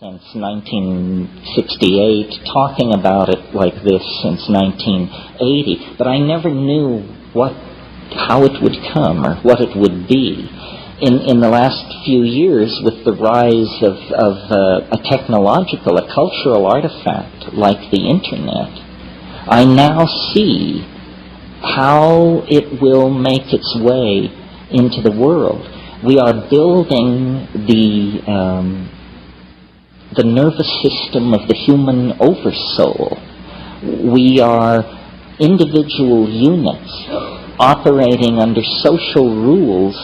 since 1968, talking about it like this since 1980, but I never knew how it would come or what it would be. In the last few years, with the rise of a technological, a cultural artifact like the Internet, I now see how it will make its way into the world. We are building the nervous system of the human oversoul. We are individual units operating under social rules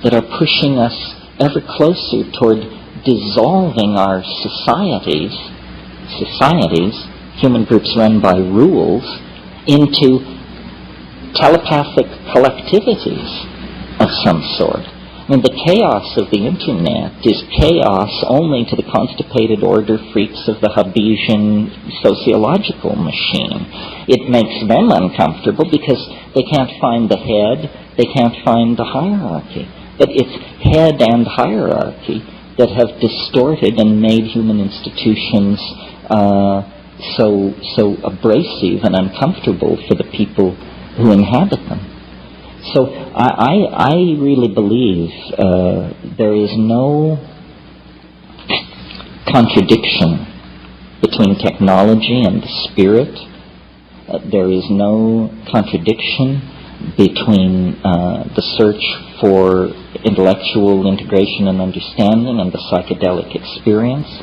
that are pushing us ever closer toward dissolving our societies, human groups run by rules, into telepathic collectivities of some sort. I mean, the chaos of the Internet is chaos only to the constipated order freaks of the Hobbesian sociological machine. It makes them uncomfortable because they can't find the head, they can't find the hierarchy. But it's head and hierarchy that have distorted and made human institutions so abrasive and uncomfortable for the people who inhabit them. So I really believe there is no contradiction between technology and the spirit. There is no contradiction between the search for intellectual integration and understanding and the psychedelic experience.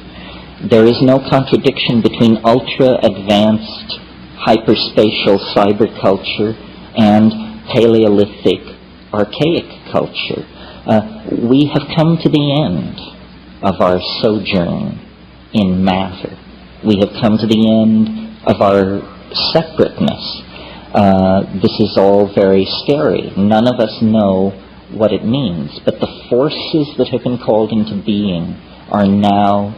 There is no contradiction between ultra-advanced hyperspatial cyberculture and Paleolithic archaic culture. We have come to the end of our sojourn in matter. We have come to the end of our separateness. This is all very scary. None of us know what it means, but the forces that have been called into being are now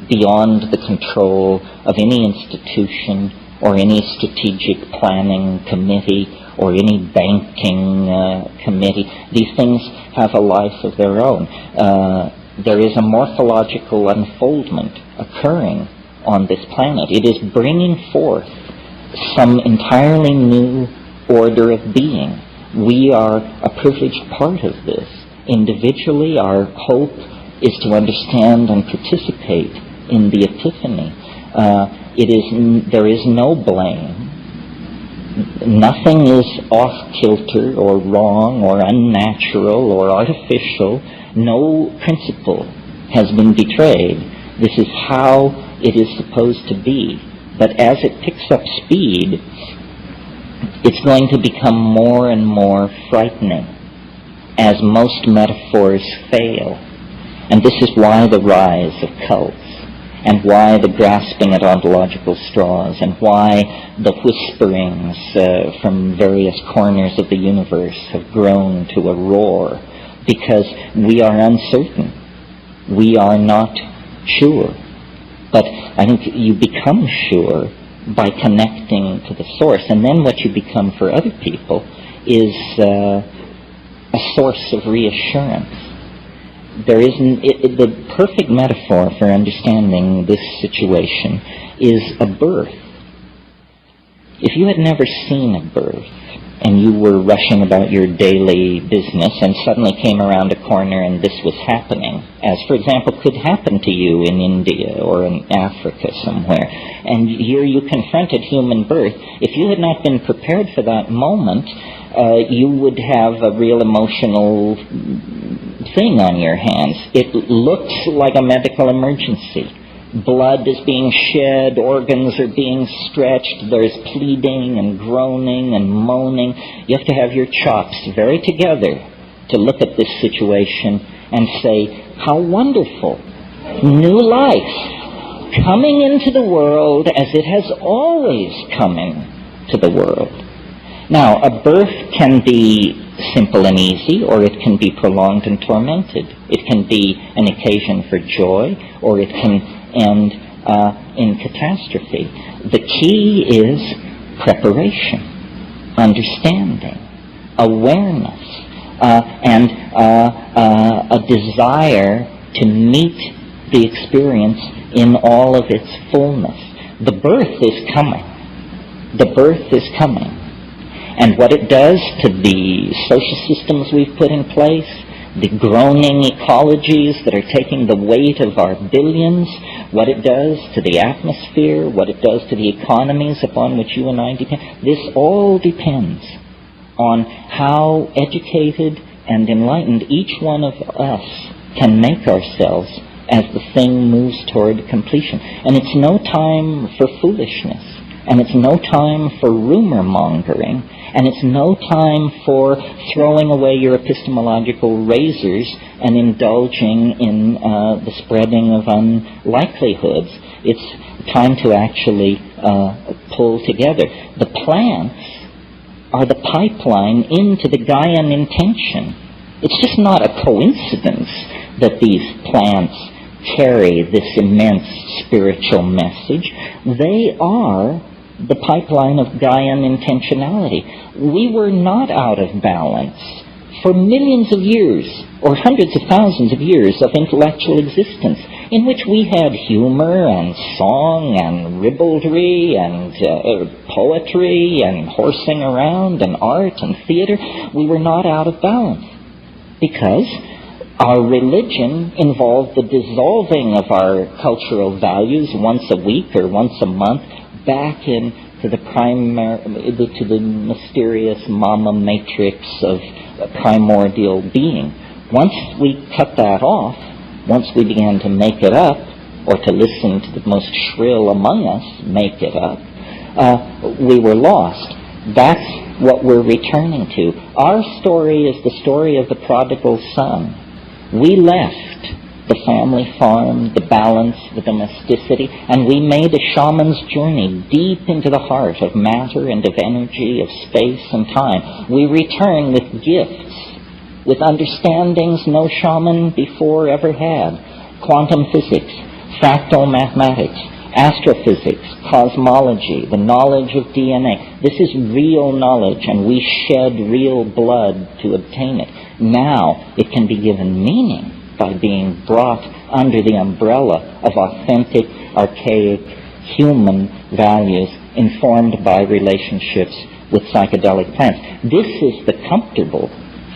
beyond the control of any institution or any strategic planning committee or any banking committee. These things have a life of their own. There is a morphological unfoldment occurring on this planet. It is bringing forth some entirely new order of being. We are a privileged part of this. Individually, our hope is to understand and participate in the epiphany. There is no blame. Nothing is off-kilter or wrong or unnatural or artificial. No principle has been betrayed. This is how it is supposed to be. But as it picks up speed, it's going to become more and more frightening as most metaphors fail. And this is why the rise of cults, and why the grasping at ontological straws, and why the whisperings from various corners of the universe have grown to a roar, because we are uncertain. We are not sure. But I think you become sure by connecting to the source, and then what you become for other people is a source of reassurance. The perfect metaphor for understanding this situation is a birth. If you had never seen a birth, and you were rushing about your daily business and suddenly came around a corner and this was happening, as, for example, could happen to you in India or in Africa somewhere, and here you confronted human birth, if you had not been prepared for that moment, you would have a real emotional thing on your hands. It looks like a medical emergency. Blood is being shed, organs are being stretched, there's pleading and groaning and moaning. You have to have your chops very together to look at this situation and say, how wonderful, new life, coming into the world as it has always come into the world. Now, a birth can be simple and easy, or it can be prolonged and tormented. It can be an occasion for joy, or it can end in catastrophe. The key is preparation, understanding, awareness, and a desire to meet the experience in all of its fullness. The birth is coming. The birth is coming. And what it does to the social systems we've put in place, the groaning ecologies that are taking the weight of our billions, what it does to the atmosphere, what it does to the economies upon which you and I depend, this all depends on how educated and enlightened each one of us can make ourselves as the thing moves toward completion. And it's no time for foolishness, and it's no time for rumor mongering, and it's no time for throwing away your epistemological razors and indulging in the spreading of unlikelihoods. It's time to actually pull together. The plants are the pipeline into the Gaian intention. It's just not a coincidence that these plants carry this immense spiritual message. They are the pipeline of Gaian intentionality. We were not out of balance for millions of years, or hundreds of thousands of years of intellectual existence, in which we had humor and song and ribaldry and poetry and horsing around and art and theater. We were not out of balance because our religion involved the dissolving of our cultural values once a week or once a month back into the mysterious mama matrix of primordial being. Once we cut that off, once we began to make it up, or to listen to the most shrill among us make it up, we were lost. That's what we're returning to. Our story is the story of the prodigal son. We left the family farm, the balance, the domesticity, and we made a shaman's journey deep into the heart of matter and of energy, of space and time. We return with gifts, with understandings no shaman before ever had. Quantum physics, fractal mathematics, astrophysics, cosmology, the knowledge of DNA. This is real knowledge, and we shed real blood to obtain it. Now it can be given meaning by being brought under the umbrella of authentic, archaic, human values informed by relationships with psychedelic plants. This is the comfortable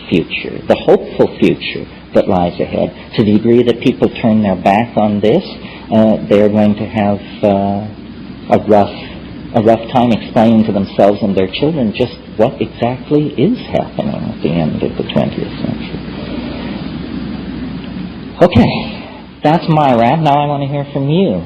future, the hopeful future that lies ahead. To the degree that people turn their back on this, they're going to have a rough time explaining to themselves and their children just what exactly is happening at the end of the 20th century. Okay, that's my rant. Now I want to hear from you.